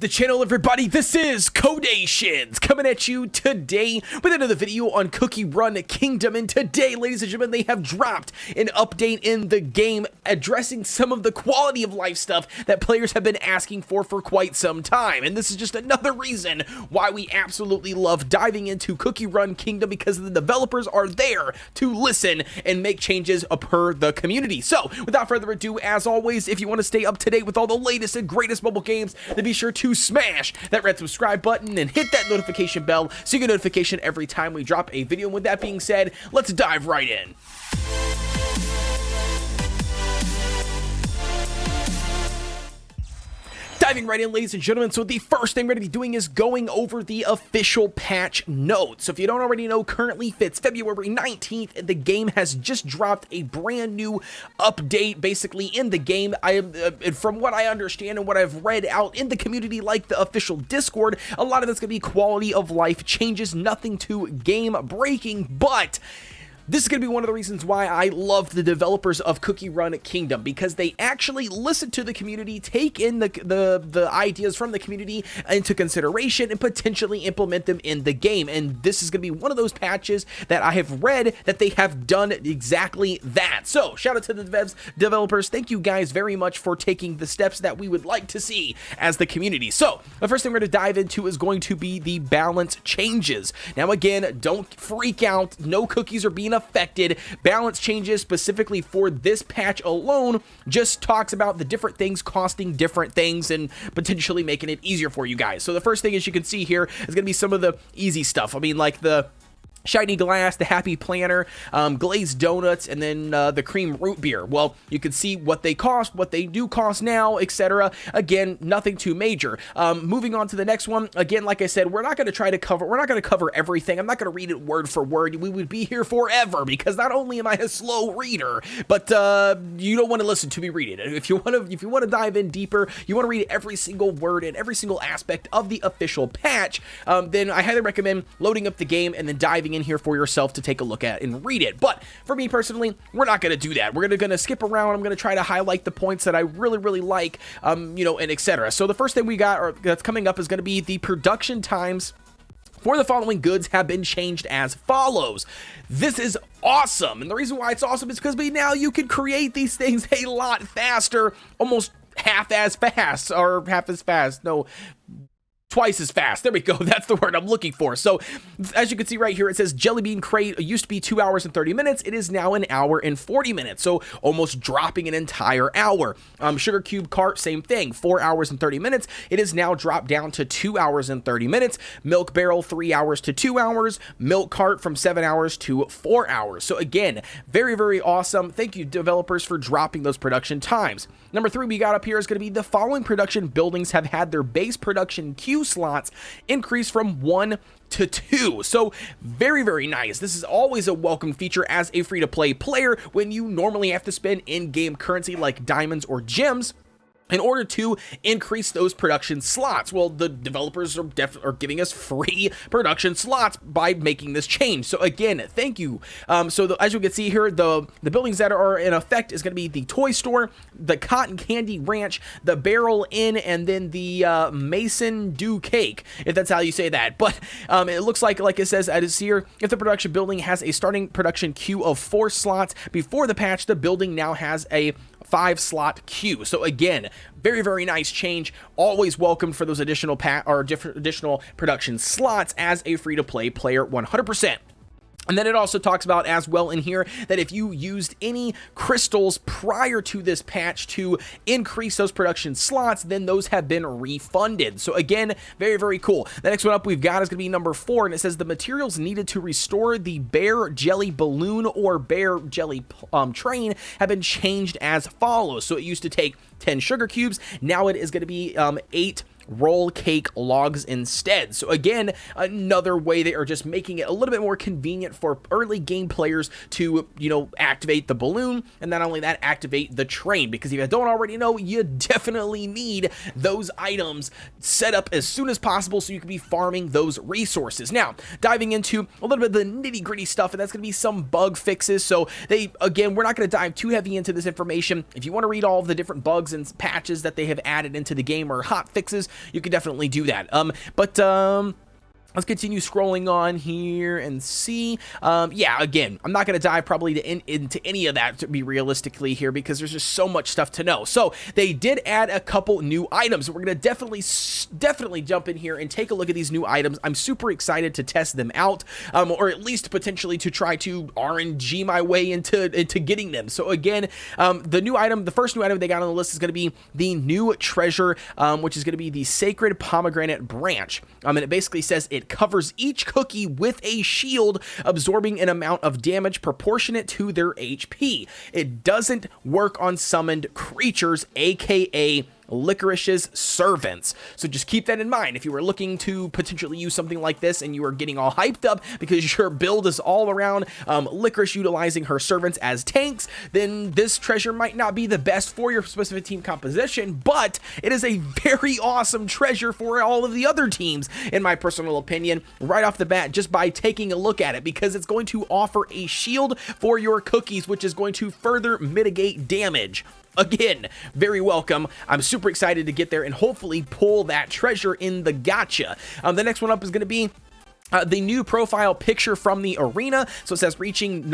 to the channel, everybody. This is Kodeations coming at you today with another video on Cookie Run Kingdom. And today, ladies and gentlemen, they have dropped an update in the game addressing some of the quality of life stuff that players have been asking for quite some time. And this is just another reason why we absolutely love diving into Cookie Run Kingdom, because the developers are there to listen and make changes per the community. So without further ado, as always, if you want to stay up to date with all the latest and greatest mobile games, then be sure to smash that red subscribe button and hit that notification bell so you get notification every time we drop a video. And with that being said, let's dive right in. Diving right in, ladies and gentlemen, so the first thing we're going to be doing is going over the official patch notes. So if you don't already know, currently it's February 19th, and the game has just dropped a brand new update, basically, in the game. From what I understand and what I've read out in the community, like the official Discord, a lot of that's going to be quality of life changes, nothing too game-breaking, but this is going to be one of the reasons why I love the developers of Cookie Run Kingdom, because they actually listen to the community, take in the ideas from the community into consideration, and potentially implement them in the game. And this is going to be one of those patches that I have read that they have done exactly that. So shout out to the developers. Thank you guys very much for taking the steps that we would like to see as the community. So the first thing we're going to dive into is going to be the balance changes. Now again, don't freak out. No cookies are being affected. Balance changes specifically for this patch alone just talks about the different things costing different things and potentially making it easier for you guys. So the first thing, as you can see here, is going to be some of the easy stuff. I mean, like the shiny glass, the happy planner, glazed donuts, and then the cream root beer. Well, you can see what they cost, what they do cost now, etc. Again, nothing too major. Moving on to the next one. Again, like I said, we're not going to cover everything. I'm not going to read it word for word. We would be here forever, because not only am I a slow reader, but you don't want to listen to me read it. If you want to dive in deeper, you want to read every single word and every single aspect of the official patch, then I highly recommend loading up the game and then diving in here for yourself to take a look at and read it. But for me personally, we're not going to do that. We're going to skip around. I'm going to try to highlight the points that I really like, and etc. So the first thing we got that's coming up is going to be the production times for the following goods have been changed as follows. This is awesome, and the reason why it's awesome is because now you can create these things a lot faster, almost half as fast, or half as fast. No, twice as fast. There we go. That's the word I'm looking for. So as you can see right here, it says Jelly Bean Crate used to be 2 hours and 30 minutes. It is now 1 hour and 40 minutes. So almost dropping an entire hour. Sugar Cube Cart, same thing. 4 hours and 30 minutes. It is now dropped down to 2 hours and 30 minutes. Milk Barrel, 3 hours to 2 hours. Milk Cart from 7 hours to 4 hours. So again, very awesome. Thank you, developers, for dropping those production times. Number 3 we got up here is going to be the following production buildings have had their base production queue slots increase from 1 to 2. So very nice. This is always a welcome feature as a free-to-play player when you normally have to spend in-game currency like diamonds or gems in order to increase those production slots. Well, the developers are giving us free production slots by making this change. So again, thank you. As you can see here, the buildings that are in effect is going to be the Toy Store, the Cotton Candy Ranch, the Barrel Inn, and then the Mason Dew Cake, if that's how you say that. But it looks like it says as here, if the production building has a starting production queue of 4 slots before the patch, the building now has a 5-slot queue. So again, very nice change. Always welcome for those additional additional production slots as a free-to-play player, 100%. And then it also talks about as well in here that if you used any crystals prior to this patch to increase those production slots, then those have been refunded. So again, very cool. The next one up we've got is going to be number 4, and it says the materials needed to restore the Bear Jelly Balloon or Bear Jelly Train have been changed as follows. So it used to take 10 sugar cubes. Now it is going to be 8 roll cake logs instead. So again, another way they are just making it a little bit more convenient for early game players to, activate the balloon, and not only that, activate the train, because if you don't already know, you definitely need those items set up as soon as possible so you can be farming those resources. Now, diving into a little bit of the nitty-gritty stuff, and that's going to be some bug fixes. So again, we're not going to dive too heavy into this information. If you want to read all of the different bugs and patches that they have added into the game or hot fixes, you can definitely do that. Let's continue scrolling on here and see. Yeah, again, I'm not going to dive probably into any of that to be realistically here because there's just so much stuff to know. So they did add a couple new items. We're going to definitely jump in here and take a look at these new items. I'm super excited to test them out, or at least potentially to try to RNG my way into getting them. So again, the first new item they got on the list is going to be the new treasure, which is going to be the Sacred Pomegranate Branch. And it basically says it covers each cookie with a shield, absorbing an amount of damage proportionate to their HP. It doesn't work on summoned creatures, aka Licorice's servants. So just keep that in mind. If you were looking to potentially use something like this and you are getting all hyped up because your build is all around Licorice utilizing her servants as tanks, then this treasure might not be the best for your specific team composition, but it is a very awesome treasure for all of the other teams, in my personal opinion, right off the bat, just by taking a look at it, because it's going to offer a shield for your cookies, which is going to further mitigate damage. Again, very welcome. I'm super excited to get there and hopefully pull that treasure in the gacha. The next one up is going to be the new profile picture from the arena. So it says reaching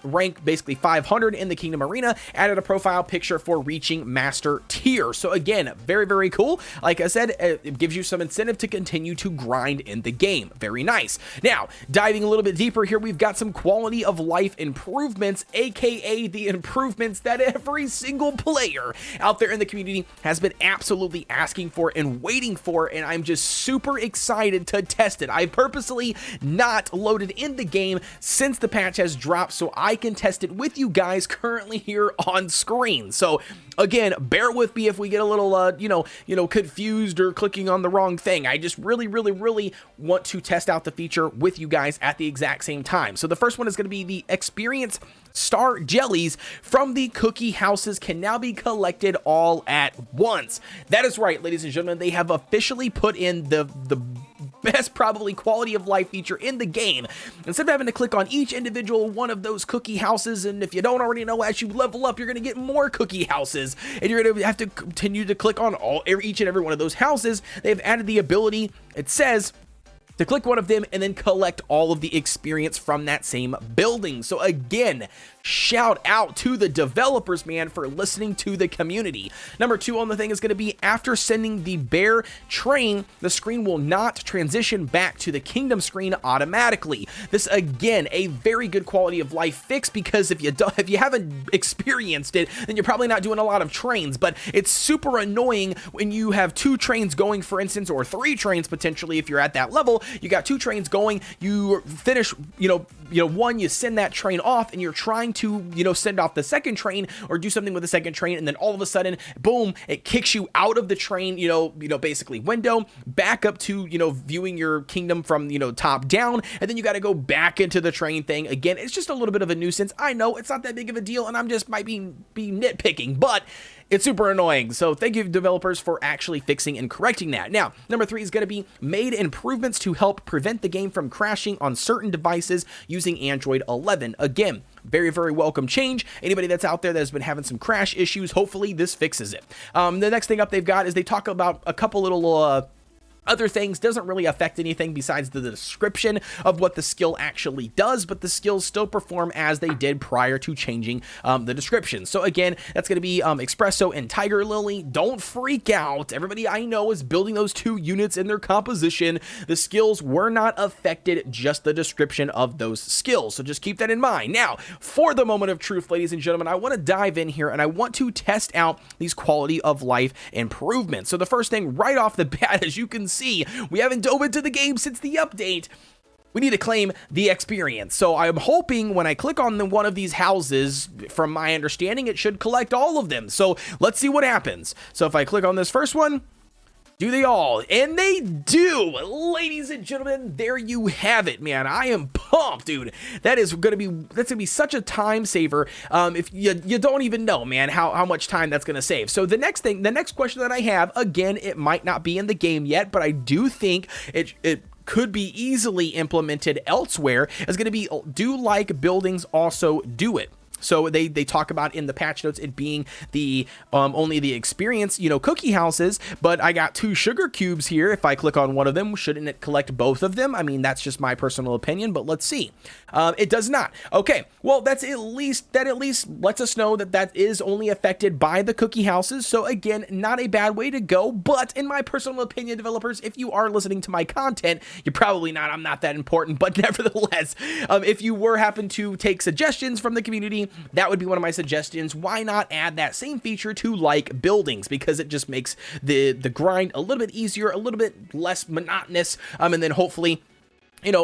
rank basically 500 in the Kingdom Arena, added a profile picture for reaching master tier. So again, very, very cool. Like I said, it gives you some incentive to continue to grind in the game. Very nice. Now, diving a little bit deeper here, we've got some quality of life improvements, aka the improvements that every single player out there in the community has been absolutely asking for and waiting for, and I'm just super excited to test it. I purposely not loaded in the game since the patch has dropped so I can test it with you guys currently here on screen. So again, bear with me if we get a little confused or clicking on the wrong thing. I just really want to test out the feature with you guys at the exact same time. So the first one is going to be the experience star jellies from the cookie houses can now be collected all at once. That is right, ladies and gentlemen, they have officially put in the best probably quality of life feature in the game. Instead of having to click on each individual one of those cookie houses, and if you don't already know, as you level up, you're going to get more cookie houses, and you're going to have to continue to click on each and every one of those houses. They've added the ability, it says, to click one of them and then collect all of the experience from that same building. So again, shout out to the developers, man, for listening to the community. Number 2 on the thing is going to be after sending the bear train, the screen will not transition back to the kingdom screen automatically. This again, a very good quality of life fix, because if you haven't experienced it, then you're probably not doing a lot of trains. But it's super annoying when you have 2 trains going, for instance, or 3 trains potentially if you're at that level. You got 2 trains going, you finish, one, you send that train off, and you're trying to, send off the second train or do something with the second train, and then all of a sudden, boom, it kicks you out of the train, basically window, back up to, viewing your kingdom from, top down, and then you got to go back into the train thing again. It's just a little bit of a nuisance. I know it's not that big of a deal, and I'm just might be nitpicking, but it's super annoying. So thank you, developers, for actually fixing and correcting that. Now, number 3 is going to be made improvements to help prevent the game from crashing on certain devices using Android 11. Again, very, very welcome change. Anybody that's out there that has been having some crash issues, hopefully this fixes it. The next thing up they've got is they talk about a couple little other things. Doesn't really affect anything besides the description of what the skill actually does, but the skills still perform as they did prior to changing the description. So again, that's going to be Espresso and Tiger Lily. Don't freak out. Everybody I know is building those 2 units in their composition. The skills were not affected, just the description of those skills. So just keep that in mind. Now, for the moment of truth, ladies and gentlemen, I want to dive in here and I want to test out these quality of life improvements. So the first thing right off the bat, as you can see, we haven't dove into the game since the update. We need to claim the experience. So I'm hoping when I click on one of these houses, from my understanding, it should collect all of them. So let's see what happens. So if I click on this first one, do they all? And they do. Ladies and gentlemen, there you have it, man. I am pumped, dude. That's gonna be such a time saver. If you don't even know, man, how much time that's gonna save. So the next question that I have, again, it might not be in the game yet, but I do think it could be easily implemented elsewhere, is going to be, do like buildings also do it? So they talk about in the patch notes it being the only the experience, cookie houses, but I got 2 sugar cubes here. If I click on one of them, shouldn't it collect both of them? I mean, that's just my personal opinion, but let's see. It does not. Okay, well, that at least lets us know that is only affected by the cookie houses. So again, not a bad way to go, but in my personal opinion, developers, if you are listening to my content, you're probably not. I'm not that important, but nevertheless, if you happen to take suggestions from the community, that would be one of my suggestions. Why not add that same feature to like buildings, because it just makes the grind a little bit easier, a little bit less monotonous, and then hopefully,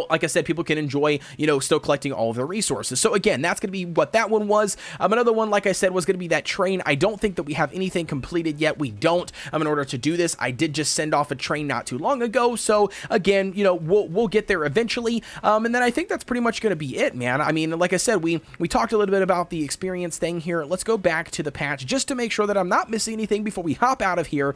like I said, people can enjoy, still collecting all of the resources. So again, that's going to be what that one was. Another one, like I said, was going to be that train. I don't think that we have anything completed yet. We don't. In order to do this, I did just send off a train not too long ago. So again, we'll get there eventually. And then I think that's pretty much going to be it, man. I mean, like I said, we talked a little bit about the experience thing here. Let's go back to the patch just to make sure that I'm not missing anything before we hop out of here.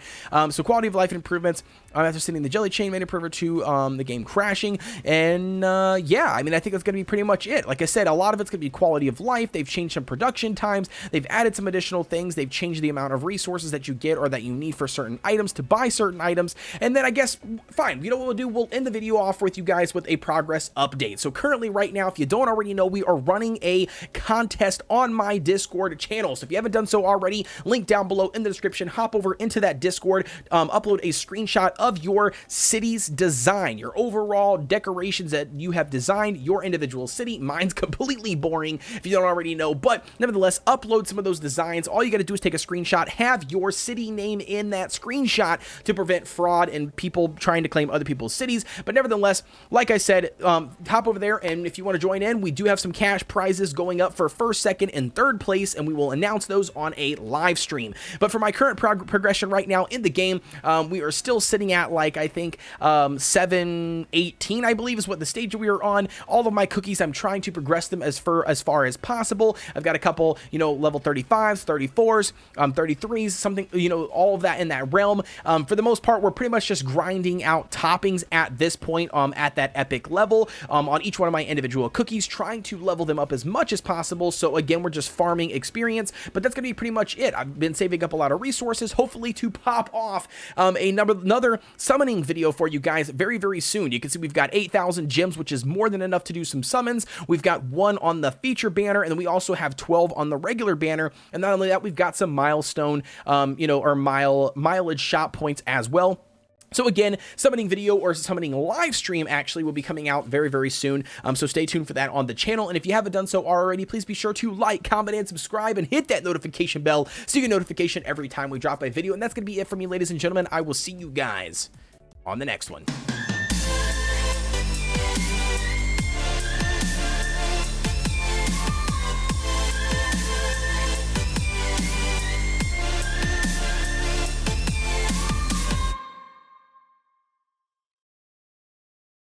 So quality of life improvements after sending the jelly chain made improver to the game crashing. And yeah, I mean, I think that's going to be pretty much it. Like I said, a lot of it's going to be quality of life. They've changed some production times. They've added some additional things. They've changed the amount of resources that you get or that you need for certain items to buy certain items. And then I guess, fine, you know what we'll do? We'll end the video off with you guys with a progress update. So currently right now, if you don't already know, we are running a contest on my Discord channel. So if you haven't done so already, link down below in the description, hop over into that Discord, upload a screenshot of your city's design, your overall decorations that you have designed, your individual city. Mine's completely boring if you don't already know, but nevertheless, upload some of those designs. All you got to do is take a screenshot, have your city name in that screenshot to prevent fraud and people trying to claim other people's cities. But nevertheless, like I said, hop over there, and if you want to join in, we do have some cash prizes going up for 1st, 2nd, and 3rd place, and we will announce those on a live stream. But for my current progression right now in the game, we are still sitting at like, I think 718, I believe is what the stage we are on. All of my cookies, I'm trying to progress them as far as possible. I've got a couple, level 35s, 34s, 33s, something, all of that in that realm. For the most part, we're pretty much just grinding out toppings at this point, at that epic level, on each one of my individual cookies, trying to level them up as much as possible. So again, we're just farming experience, but that's going to be pretty much it. I've been saving up a lot of resources, hopefully to pop off another summoning video for you guys very, very soon. You can see we've got 8,000 gems, which is more than enough to do some summons. We've got 1 on the feature banner, and then we also have 12 on the regular banner. And not only that, we've got some milestone, or mileage shop points as well. So again, summoning video or summoning live stream actually will be coming out very, very soon. So stay tuned for that on the channel. And if you haven't done so already, please be sure to like, comment, and subscribe, and hit that notification bell so you get notification every time we drop a video. And that's going to be it for me, ladies and gentlemen. I will see you guys on the next one.